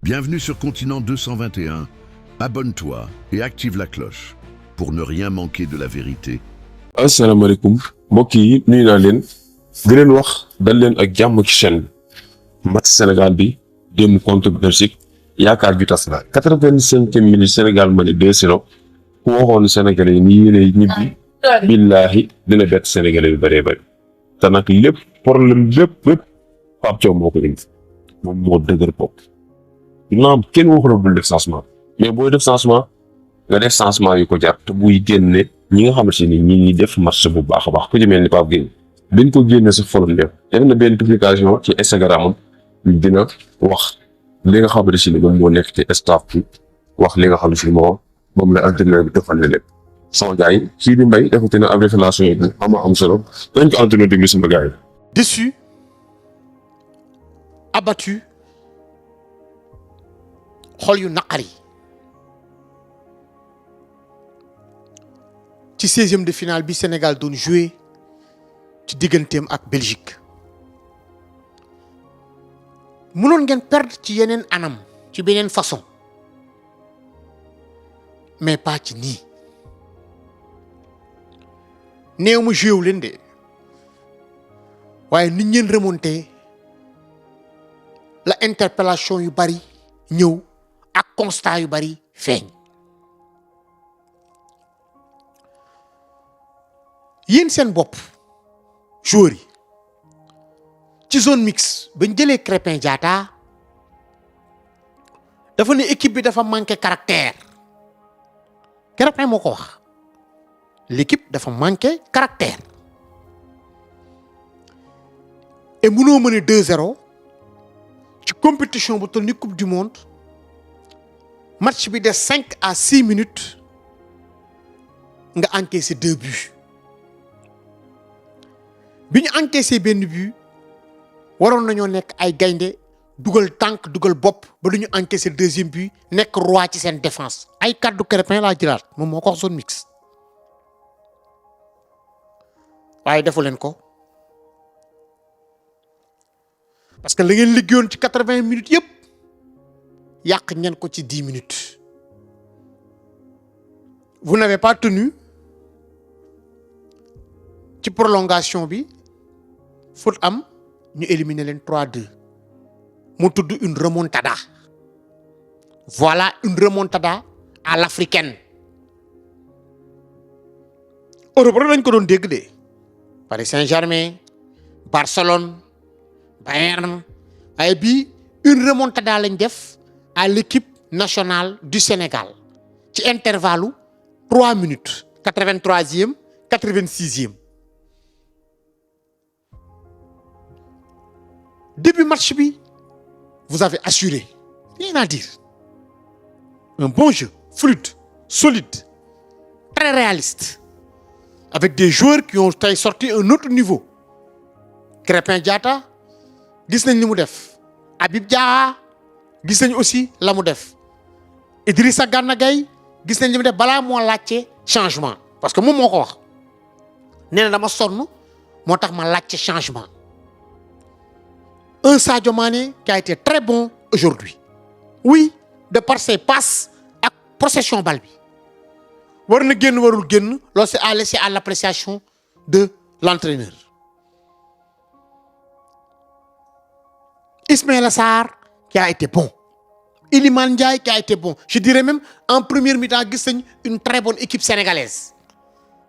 Bienvenue sur Continent 221. Abonne-toi et active la cloche pour ne rien manquer de la vérité. asalaamaaleykum mbokk yi nuyu naa leen di leen wax dal leen ak jàmm ci chaîne bi match Sénégal bi démb contre Belgique yaakaar ju tas la 85e minute Sénégal ma ne 2-0 ku waxoon Sénégalais yi nii lay ñibbi billaahi dina bett Sénégalais yu bëree bëri te nag lépp problème lépp Pape Thiaw moo ko indi moom moo dëgër bopp naam kenn waxu la bul def changement mais booy def changement nga def changement yu ko jar te buy génne ñi nga xamante ni ñi ngi def match bu baax a baax ku ci mel ni Pape Gueye dañ ko génne sa forum def na benn publication ci Instagram am dina wax li nga xamante ni moom moo nekk ci staff bi wax li nga xamante ni moom la entraîneur bi defal na lépp sama gars yi kii di Mbaye defati na ab révélation yi am solo dañ ko entraîneur déglu sama gars yi. Déçu, abattu, xol yu naqari ci 16e de finale bi Sénégal doon joué ci digganteem ak Belgique mënoon ngeen perdre ci yeneen anam ci beneen façon mais pas ci nii néew ma joué wu leen de waaye nit ñeen remonté la interpellation yu bari ñëw ak constat yu bari feeñ yéen seen bopp joueurs yi ci zone mixte bañ jëlee Krépin Diatta dafa ne équipe bi dafa manqué caractère Krépin moo ko wax l'équipe dafa manqué caractère et mënoo mëne 2-0 ci compétition bu toll ni coupe du monde match bi des 5 à 6 minutes nga encaissé 2 buts bi ñu encaissé benn but waroon nañoo nekk ay gaynde dugal tànk dugal bopp ba du ñu encaissé deuxième but nekk roi ci seen défense ay kaddu Krépin laa jëlaat moom moo ko wax zone mixte waaye defu leen ko parce que la ngeen liggéeyoon ci 80 minutes yëpp yàq ngeen ko ci 10 minutes vous n'avez pas tenu ci prolongation bi faute am ñu éliminer leen 3-2 mu tudd une remontada voilà une remontada à l'africaine Europe rek lañ ko doon dégg de Paris Saint-Germain Barcelone Bayern waaye bii une remontada lañ def à l'équipe nationale du Sénégal ci intervalle 3 minutes 83e 86e début match bi vous avez assuré rien à dire un bon jeu fluide solide très réaliste avec des joueurs qui ont tey sorti un autre niveau Krépin Diatta gis nañ li mu def Habib Diarra gis nañ aussi la mu def Idrissa Gana Gueye gis nañ li mu def balaa moo laajte changement parce que moom moo ko wax nee na dama sonn moo tax ma laajte changement un Sadio Mané qui a été très bon aujourd'hui oui de par ses passes ak possession balle bi war na génn warul génn loolu c'est à laisser à l'appréciation de l'entraîneur Ismaïla Sarr qui a été bon Iliman Ndiaye qui a été bon je dirais même en première mi-temps gis nañ une très bonne équipe sénégalaise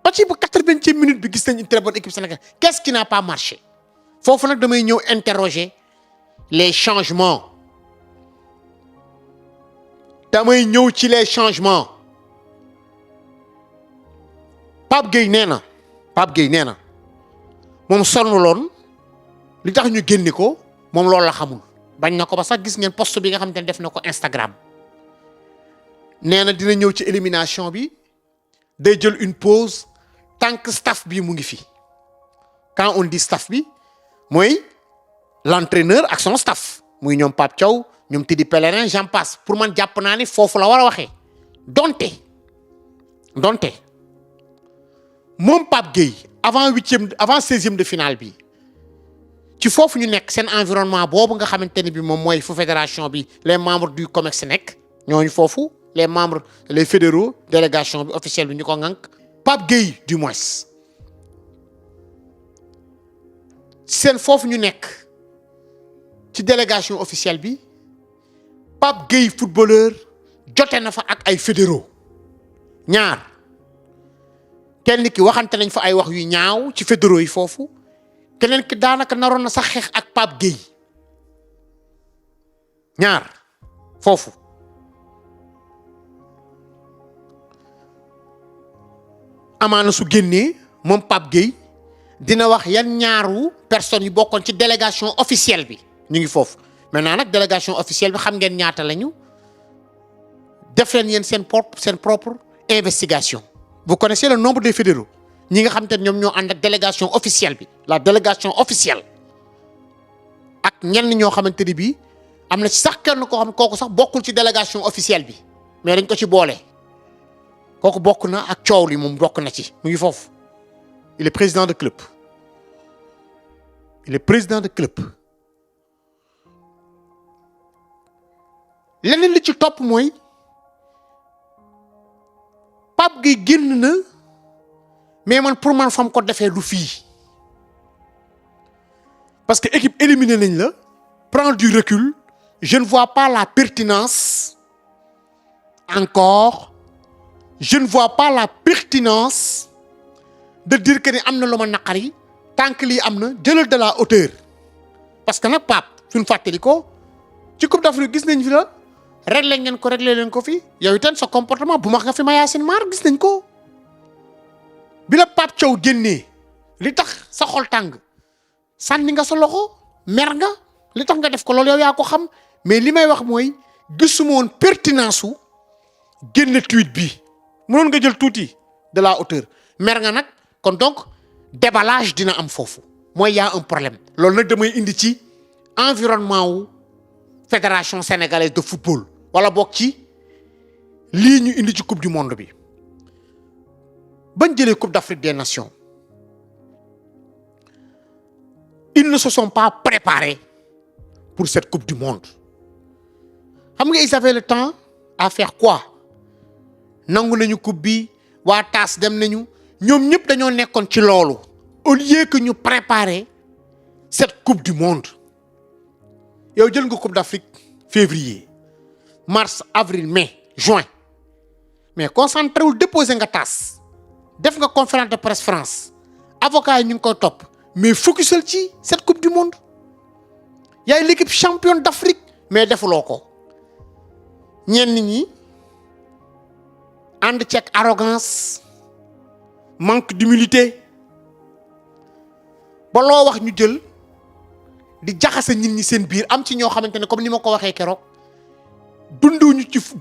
ba ci ba 80e minute bi gis nañ une très bonne équipe sénégalaise qu'est-ce qui n'a pas marché foofu nag damay ñëw interroger les changements damay ñëw ci les changements Pape Gueye nee na moom sonnuloon li tax ñu génne ko moom loolu la xamul bañ na ko ba sax gis ngeen post bi nga xamante ne def na ko Instagram nee na dina ñëw ci élimination bi day jël une pause tant que staff bi mu ngi fi quand on dit staff bi mooy l'entraîneur ak son staff muy ñoom Pape Thiaw ñoom Teddy Pellerin j'en passe pour man jàpp naa ni foofu la war a waxee donte moom Pape Gueye avant 16e de finale bi ci foofu ñu nekk seen environnement boobu nga xamante ni bi moom mooy fu fédération bi les membres du COMEX nekk ñooñu foofu les membres les fédéraux délégation bi officielle bi ñu ko ŋànk Pape Gueye du moins seen foofu ñu nekk ci délégation officielle bi Pape Gueye footballeur jote na fa ak ay fédéraux ñaar kenn ki waxante nañ fa ay wax yu ñaaw ci fédéraux yi foofu keneen ki daanaka naroon na sax xeex ak Pape Gueye ñaar foofu amaana su génnee moom Pape Gueye dina wax yan ñaaru personnes yi bokkoon ci délégation officielle bi ñu ngi foofu maintenant nag délégation officielle bi xam ngeen ñaata lañu def leen yéen seen propre investigation. Vous connaissez le nombre des fédéraux ñi nga xam te ñoom ñoo ànd ak délégation officielle bi la délégation officielle ak ñenn ñoo xamante ni bii am na ci sax kenn koo xam kooku sax bokkul ci délégation officielle bi mais dañ ko ci boole kooku bokk na ak coow li moom bokk na ci mu ngi foofu il est président de club leneen li ci topp mooy Pape Gueye génn na mais man pour man fam ko defee du fii parce que équipe éliminée nañ la prendre du recul je ne vois pas la pertinence encore je ne vois pas la pertinence de dire que ni am na lu ma naqari tant que lii am na jëlal de la hauteur parce que nag Pape suñu fàttali ko ci Coupe d'Afrique gis nañ fi la réglé leen ko fi yow itam sa comportement bu max nga fi ma Yacine Mar gis nañ ko bi la Pape Thiaw génnee li tax sa xol tàng sànni nga sa loxo mer nga li tax nga def ko loolu yow yaa ko xam mais li may wax mooy gisuma woon pertinence su génne tweet bi mënoon nga jël tuuti de la hauteur mer nga nag kon donc déballage dina am foofu mooy y a un problème loolu nag damay indi ci environnement wu fédération sénégalaise de football wala bokk ci lii ñu indi ci coupe du monde bi bañ jëlee coupe d'Afrique des nations ils ne se sont pas préparés pour cette coupe du monde xam nga ils avaient le temps à faire quoi nangu nañu coupe bi waa TAS dem nañu ñoom ñëpp dañoo nekkoon ci loolu au lieu que ñu préparer cette coupe du monde yow jël nga coupe d'Afrique février mars avril mai juin mais concentré wul déposé nga TAS def nga conférence de presse France avocat yi ñu ngi koy topp mais focusal ci cette coupe du monde yaay l'équipe championne d'Afrique mais defuloo ko ñenn ñi ànd ci ak arrogance manque d'humilité ba loo wax ñu jël di jaxase nit ñi seen biir am ci ñoo xamante ne comme ni ma ko waxee keroog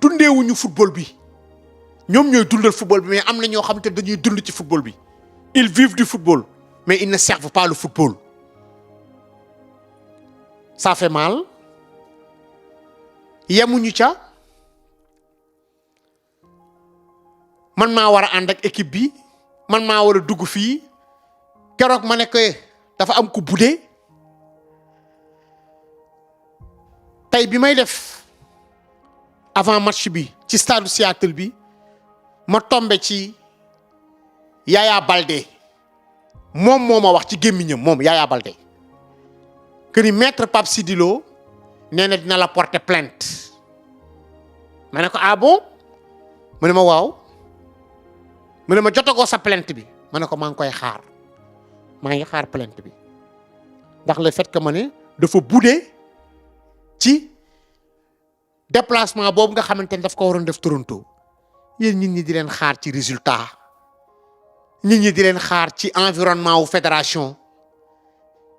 dundeewuñu football bi ñoom ñooy dundal football bi mais am na ñoo xamante ne dañuy dund ci football bi ils vivent du football mais ils ne servent pas le football ça fait mal yemuñu ca man maa war a ànd ak équipe bi man maa war a dugg fii keroog ma ne ko dafa am ku budee tey bi may def avant match bi ci stade Seattle bi ma tombé ci Yaya Baldé moom moo ma wax ci gémmiñam moom Yaya Baldé que ni maître Pape Sidi Lo nee na dina la porter plainte ma ne ko ah bon mu ne ma waaw mu ne ma jotagoo sa plainte bi ma ne ko maa ngi koy xaar maa ngi xaar plainte bi ndax le fait que ma ne dafa budee ci déplacement boobu nga xamante ne daf ko waroon def Toronto yéen nit ñi di leen xaar ci résultat nit ñi di leen xaar ci environnement wu fédération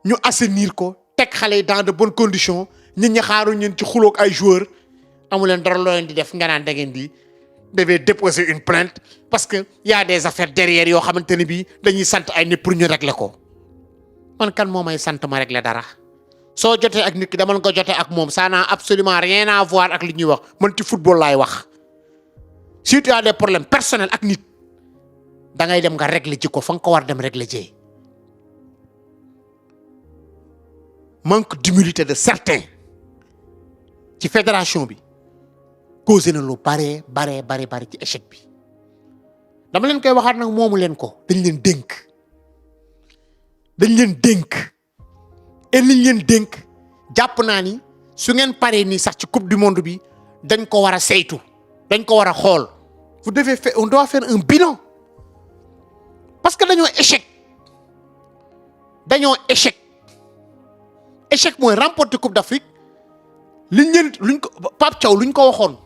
ñu assainir ko teg xale yi dans de bonnes conditions nit ñi xaaruñ leen ci xuloog ay joueurs amu leen dara loo leen di def nga naan da ngeen di devez déposer une plainte parce que y a des affaires derrière yoo xamante ne bii dañuy sant ay nit pour ñu régler ko man kan moo may sant ma régler dara soo jotee ak nit ki dama nga jotee ak moom ça n'a absolument rien à voir ak li ñuy wax man ci football laay wax si tu as des problèmes personnels ak nit da ngay dem nga régler ji ko fa nga ko war dem régler ji manque d'humilité de certains ci fédération bi causé na lu bare ci échec bi dama leen koy waxaat nag moomu leen ko dañ leen dénk et liñ leen dénk jàpp naa ni su ngeen paree nii sax ci coupe du monde bi dañ ko war a saytu dañ ko war a xool on doit faire un bilan parce que dañoo échec mooy remporter coupe d'Afrique luñ ko Pape Thiaw luñ ko waxoon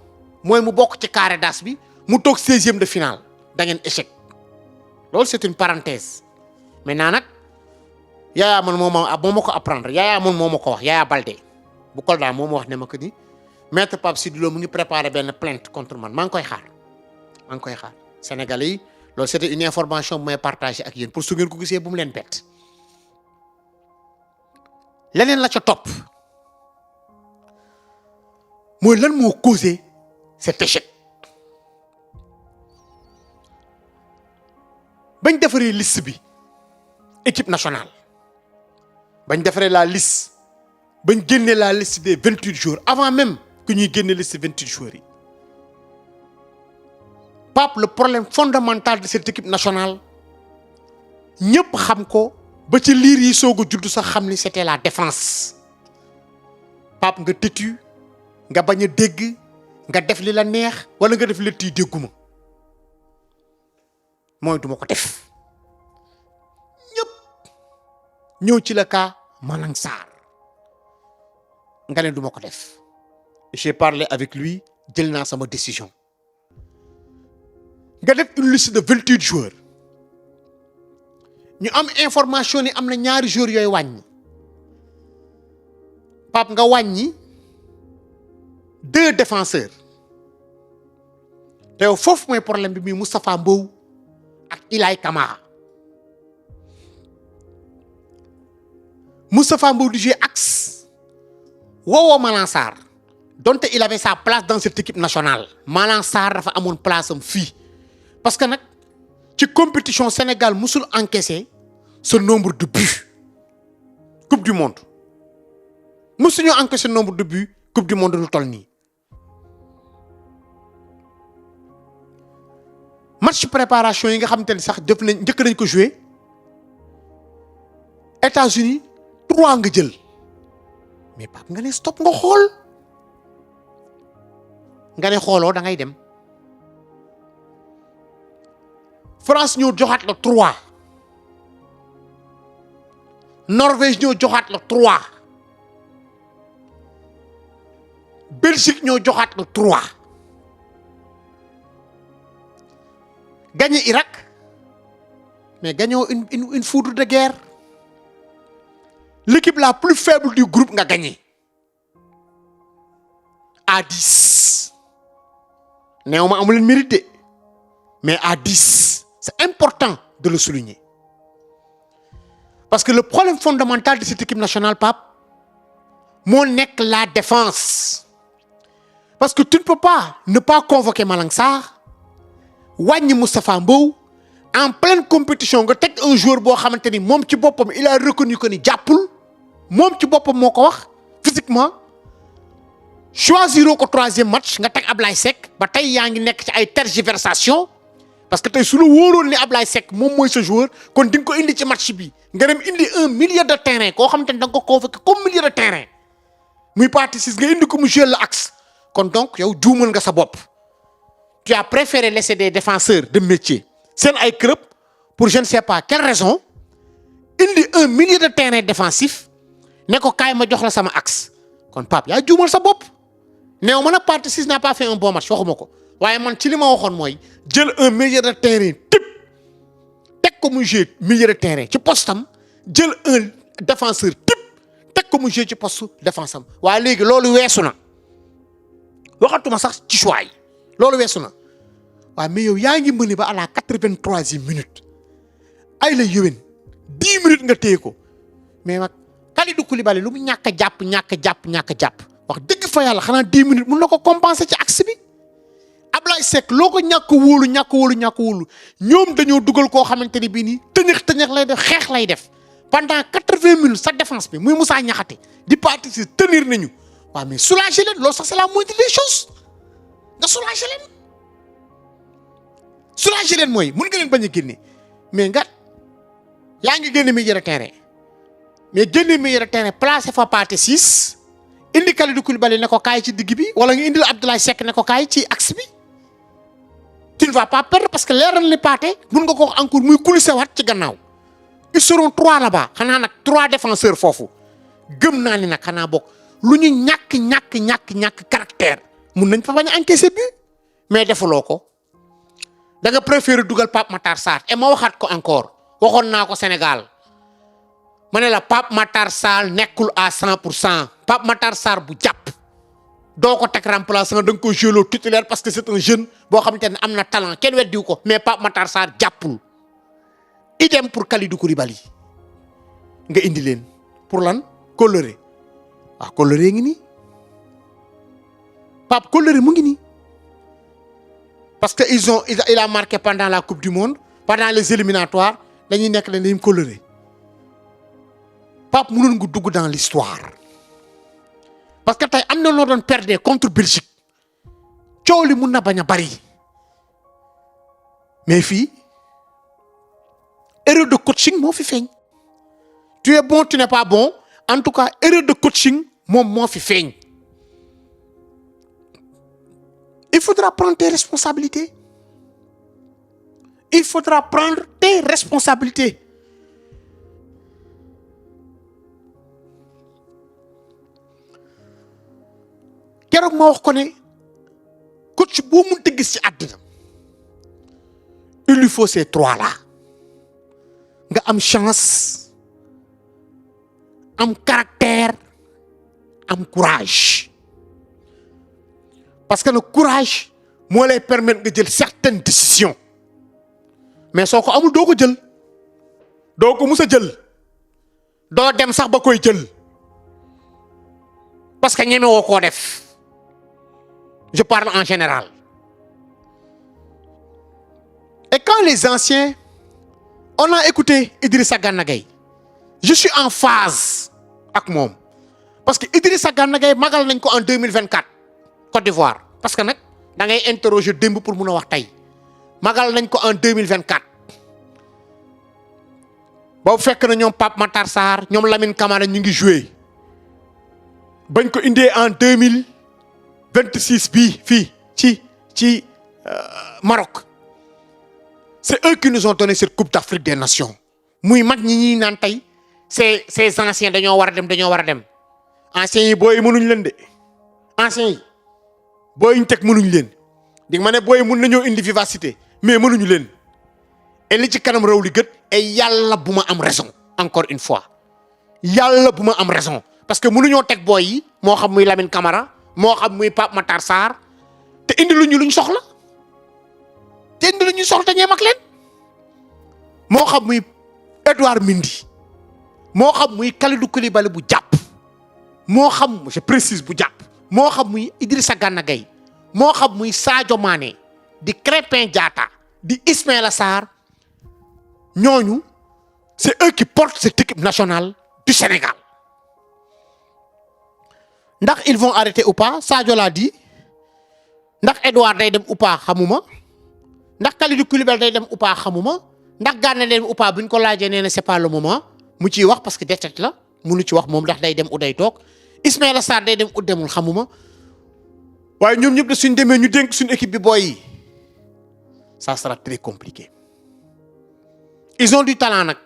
mooy mu bokk ci carré d'as bi mu toog 16e de finale da ngeen échec loolu c'est une parenthèse maintenant nag Yaya man moo ma ko apprendre Yaya man moo ma ko wax Yaya Baldé bu Kolda moo ma wax ne ma que ni maître Pape Sidi Lo mu ngi préparé benn plainte contre man maa ngi koy xaar Sénégalais yi loolu c'était une information bu may partagé ak yéen pour su ngeen ko gisee bu mu leen bett leneen la ca topp mooy lan moo causé cet échec bañ defaree liste bi équipe nationale bañ defaree la liste bañ génnee la liste des 28 joueurs avant même que ñuy génne liste 28 joueurs yi Pape le problème fondamental de cette équipe nationale ñëpp xam ko ba ci liir yi soog a judd sax xam ni c'était la défense Pape nga têtu nga bañ a dégg nga def li la neex wala nga def li ti dégguma mooy duma ko def ñëpp ñëw ci la cas Malang Sarr nga ne duma ko def j'ai parlé avec lui jël naa sama décision nga def une liste de 28 joueurs ñu am information ni am na ñaari joueurs yooyu wàññi Pape nga wàññi 2 défenseurs te yow foofu mooy problème bi muy Moustapha Mbow ak Ilaay Kamara Moustapha Mbow di jouer axe woowoo Malang Sarr donte il avait sa place dans cette équipe nationale Malang Sarr dafa amoon place am fii parce que nag ci compétition Sénégal musul encaissé ce nombre de buts coupe du monde musuñu encaissé nombre de buts coupe du monde lu toll nii match préparation yi nga xamante ni sax def nañ njëkk nañ ko jouer États-Unis 3 nga jël mais Pape nga ne stop nga xool nga ne xooloo da ngay dem France ñoo joxaat la 3 Norvège ñoo joxaat la 3 Belgique ñoo joxaat la 3 gagné Irak mais gagnoo une foudre de guerre l'équipe la plus faible du groupe nga gagné à 10 néew ma amu leen mérite mais à 10 c'est important de le souligner parce que le problème fondamental de cette équipe nationale Pape moo nekk la défense parce que tu ne peux pas ne pas convoquer Malang Sarr wàññi Moustapha Mbow en pleine compétition nga teg un joueur boo xamante ni moom ci boppam il a reconnu que ni jàppul moom ci boppam moo ko wax physiquement choisiroo ko 3e match nga teg Ablaye Seck ba tey yaa ngi nekk ci ay tergiversation parce que tey su la wóoroon ni Ablaye Seck moom mooy sa joueur kon di nga ko indi ci match bi nga dem indi un milieu de terrain koo xamante ni da nga ko convoqué comme milieu de terrain muy partie 6 nga indi ko mu jouer l'axe kon donc yow juumal nga sa bopp tu as préféré laisser des défenseurs de métier seen ay club pour je ne sais pas quelle raison indi un milieu de terrain défensif ne ko kaay ma jox la sama axe kon Pape yaa juumal sa bopp néew ma nag partie 6 n'a pas fait un bon match waxuma ko waaye man ci li ma waxoon mooy jël un milieu de terrain type teg ko mu jouer milieu de terrain ci postam jël un défenseur type teg ko mu jouer ci poste défense am waaye léegi loolu weesu na waxatuma sax ci choix yi loolu weesu na waaye mais yow yaa ngi mëni ba à la 83e minute ay la yéwén 10 minutes nga téye ko mais nag Kalidou Koulibaly lu mu ñàkk a jàpp wax dëgg fa yàlla xanaa 10 minutes mun na ko compenser ci axe bi Ablaye Seck loo ko ñàkk wóolu ñoom dañoo dugal koo xamante ni bii nii tëñëx lay def xeex lay def pendant 80 minutes sa défense bi muy Moussa Niakhaté di parti si tenir nañu waaw mais soulager leen loolu sax c'est la moindre des choses nga soulager leen mooy mën nga leen bañ a génne mais nga yaa ngi génne milieu de terrain mais génne milieu de terrain placé fa Pathé 6 indi Kalidou Koulibaly ne ko kaay ci digg bi wala nga indil Abdoulaye Seck ne ko kaay ci axe bi tu ne vas pas perdre parce que leeral ni Pathé mën nga ko wax encore muy coulissé waat ci gannaaw ils seront 3 là-bas xanaa nag 3 défenseurs foofu gëm naa ni nag xanaa bokk lu ñu ñàkk caractère mun nañ fa bañ a encaisser but mais defuloo ko da nga préférer dugal Pape Matar Sarr et ma waxaat ko encore waxoon naa ko Sénégal ma ne la Pape Matar Sarr nekkul à 100% Pape Matar Sarr bu jàpp doo ko teg remplaçant da nga ko jouer titulaire parce que c'est un jeune boo xamante ne am na talent kenn weddiwu ko mais Pape Matar Sarr jàppul. idem pour Kalidou Koulibaly nga indi leen pour lan Kolloré waaw Kolloré ngi nii Pape Kolloré mu ngi nii parce que il a marqué pendant la coupe du monde pendant les éliminatoires dañuy nekk leen dañu Kolloré Pape mënoon nga dugg dans l'histoire parce que tey am na loo doon perdre contre Belgique coow li mun na bañ a bari mais fii erreur de coaching moo fi feeñ tu es bon tu n'es pas bon en tout cas erreur de coaching moom moo fi feeñ il faudra prendre tes responsabilités keroog ma wax ko ne coach boo mënta gis ci àddina il lui faut ces 3 là nga am chance am caractère am courage parce que le courage moo lay permettre nga jël certaines décisions mais soo ko amul doo ko jël doo ko mus a jël doo dem sax ba koy jël parce que ñeme woo koo def je parle en général et quand les anciens on a écouté Idrissa Gana Gueye je suis en phase ak moom parce que Idrissa Gana Gueye magal nañ ko en 2024 Côte d'Ivoire parce que nag da ngay interroger démb pour mun a wax tey magal nañ ko en 2024 boobu fekk na ñoom Pape Matar Sarr ñoom Lamine Camara ñu ngi joué bañ ko indee en 2026 bii fii ci Maroc. C'est eux qui nous ont donné cette Coupe d'Afrique des Nations muy mag ñi naan tey ces anciens dañoo war a dem anciens yi booy mënuñ leen de anciens yi booy ñu teg mënuñ leen di ma ne booy mën nañoo indi vivacité mais mënuñu leen et li ci kanam raw li gët et yàlla bu ma am raison encore une fois yàlla bu ma am raison parce que mënuñoo teg booy yi moo xam muy Lamine Camara moo xam muy Pape Matar Sarr te indi luñ soxla. te indi la ñuy soxla ñeem ak leen moo xam muy Edouard Mendy moo xam muy Kalidou Koulibaly bu jàpp moo xam je précise bu jàpp moo xam muy Idrissa Gana Gueye moo xam muy Sadio Mané di Krépin Diatta di Ismaïla Sarr ñooñu c'est eux qui portent cette équipe nationale du Sénégal ndax ils vont arrêter ou pas Sadio l'a dit ndax Edouard day dem ou pas xamuma ndax Kalidou Koulibaly day dem ou pas xamuma ndax Gana dem ou pas buñ ko laajee nee na c'est pas le moment mu ciy wax parce que détete la munu ci wax moom ndax day dem u day toog Ismaïla Sarr day dem u demul xamuma waaye ñoom ñëpp de suñ demee ñu dénk suñu équipe bi booy yi ça sera très compliqué ils ont du talent nag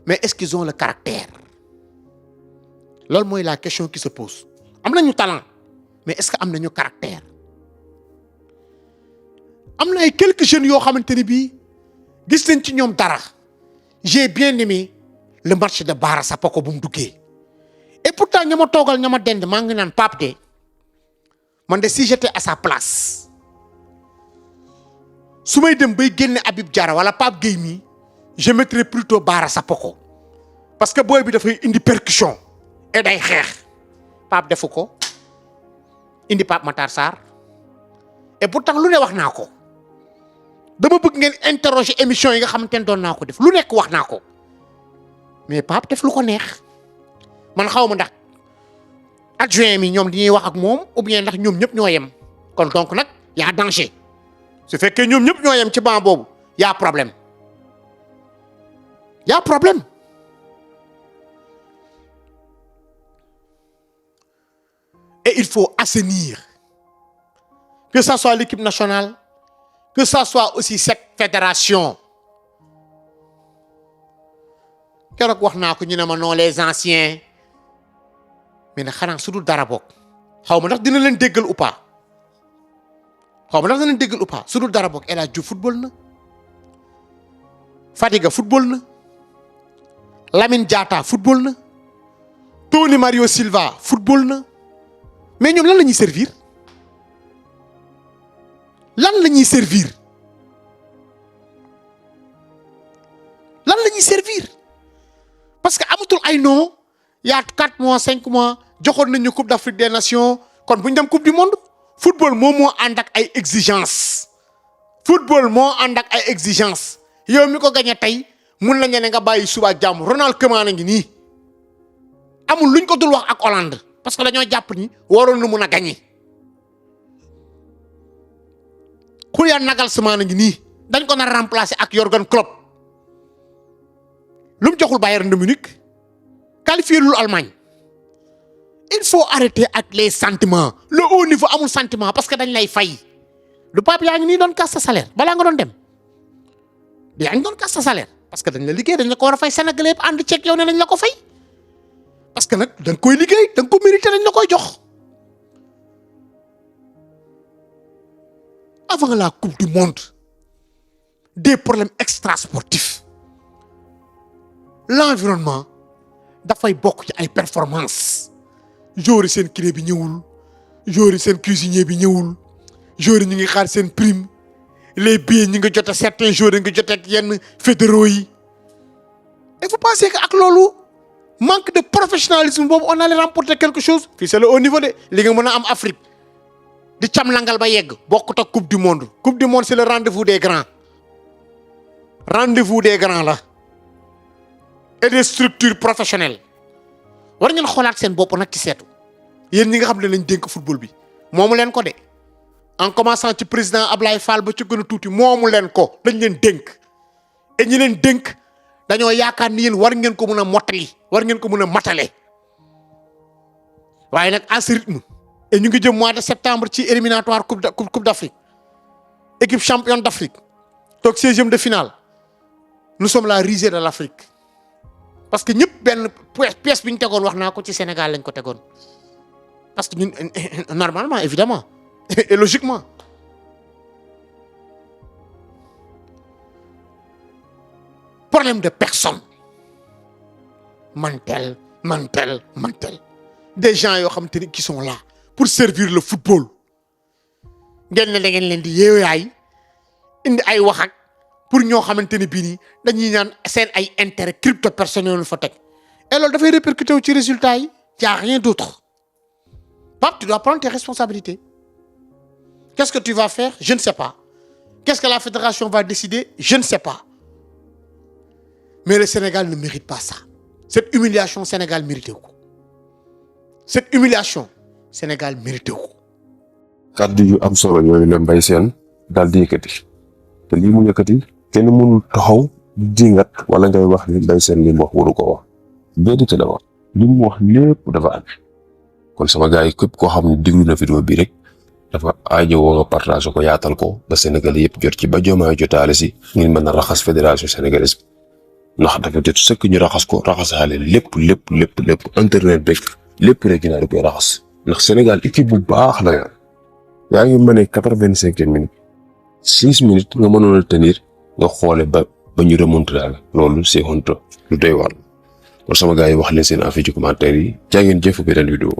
mais est-ce qu'ils ont le caractère loolu mooy la question qui se pose am nañu talent mais est-ce que am nañu caractère am na ay quelques jeunes yoo xamante ne bii gis nañ ci ñoom dara j'ai bien aimé le match de Bara Sapoko bu mu duggee et pourtant ña ma toogal ña ma dend maa ngi naan Pape de man de si j'étais à sa place su may dem bay génne Habib Diarra wala Pape Gueye mi je mettrais plutôt Bara Sapoko parce que booy bi dafay indi percussion et day xeex Pape defu ko indi Pape Matar Sarr et pourtant lu ne wax naa ko. dama bëgg ngeen interroger émission yi nga xamante ne doon naa ko def lu nekk wax naa ko mais Pape def lu ko neex man xaw ma ndax adjoint mi ñoom dañuy wax ak moom ou bien ndax ñoom ñëpp ñoo yem kon donc nag y a danger su fekkee ñoom ñëpp ñoo yem ci banc boobu y a problème y a problème. Et il faut assainir que ça soit l'équipe nationale que ça soit aussi cette fédération. keroog wax naa ko ñu ne ma non les anciens mais nag xanaa su dul dara bokk xaw ma ndax dina leen déggal ou pas su dul dara bokk El Hadj Diouf football na Fadiga football na Lamine Diatta football na Tony Mario Silva football na mais ñoom lan la ñuy servir parce que amatul ay non y a 4 mois 5 mois joxoon nañu Coupe d'Afrique des Nations kon bu ñu dem Coupe du Monde football moom moo ànd ak ay exigences yow mi ko gagné tey mun nañu ne nga bàyyi suba jàmm Ronald Koeman a ngi nii amul luñ ko dul wax ak Hollande parce que dañoo jàpp ni waroon na mun a gagné Julian Nagelsmann a ngi nii dañ ko nar a remplacer ak Jürgen Klopp. lu mu joxul Bayern de Munich qualifié lul Allemagne il faut arrêter ak les sentiments le haut niveau amul sentiment parce que dañ lay fay lu Pape yaa ngi nii doon casse sa salaire balaa nga doon dem yaa ngi doon casse sa salaire parce que dañ la liggéey dañ la ko war a fay Sénégalais yëpp ànd ceeg yow ne nañ la ko fay parce que nag da nga koy liggéey da nga ko mérité dañ la koy jox. Avant la Coupe du Monde des problèmes extrasportifs. L'environnement dafay bokk ci ay performance joueurs yi seen kiné bi ñëwul joueurs yi seen cuisinier bi ñëwul joueurs yi ñu ngi xaar seen prime les billets ñu ngi jot a certains joueurs yi ngi jot ak yenn fédéraux yi et vous pensez que ak loolu manque de professionnalisme boobu on allait remporter quelque chose fii c'est le haut niveau de li nga mën a am Afrique di camlangal ba yegg bokkut ak Coupe du Monde c'est le rendez-vous des grands la et des structures professionnelles war ngeen xoolaat seen bopp nag ci seetu yéen ñi nga xam ne lañ dénk football bi moomu leen ko de en commençant ci président Ablaye Fall ba ci gën a tuuti moomu leen ko dañ leen dénk et ñi leen dénk dañoo yaakaar ni yéen war ngeen ko mën a mottali war ngeen ko mën a matale waaye nag à ce rythme et ñu ngi jëm mois de septembre ci éliminatoire coupe d'Afrique équipe championne d'Afrique toog 16e de finale nous sommes la risée de l'Afrique parce que ñëpp benn pièce bi ñu tegoon wax naa ko ci Sénégal lañ ko tegoon parce que ñun normalement évidemment et logiquement problème de personne mantel des gens yoo xam te ni qui sont là pour servir le football ngeen ne da ngeen leen di yeewaay indi ay wax ak pour ñoo xamante ni bii nii dañuy ñaan seen ay intérêt crypto personnel fa teg et loolu dafay répercuter wu ci résultat yi y a rien d'autre. Pape, tu dois prendre tes responsabilités. Qu'est-ce que tu vas faire? Je ne sais pas. Qu'est-ce que la fédération va décider? Je ne sais pas. Mais le Sénégal ne mérite pas ça. Cette humiliation, Sénégal mérite ko. Cette humiliation, Sénégal mérite ko. kàddu yu am solo yooyu la Mbaye Sène daal di yëkkati te lii mu yëkkati kenn mënul taxaw dingat wala ngay wax ni Mbaye Sène li mu wax waru ko wax vérité la wax li mu wax lépp dafa am kon sama gars yi képp koo xam ne déglu na vidéo bi rek dafa aajowoo nga partage ko yaatal ko ba Sénégal yëpp jot ci ba Diomaye jotaale si ngir mën a raxas fédération sénégalaise bi ndax dafa jot sëkk ñu raxas ko raxasaale lépp internet beeg lépp rek dinaa di koy raxas ndax Sénégal équipe bu baax la yaa ngi mëne 85e minute 6 minutes nga mënoon a tenir nga xoole ba ñu remonter daal loolu c'est honte lu doy waar kon sama gars yi wax leen seen affaire ci commentaire yi jaa ngeen jëf beneen vidéo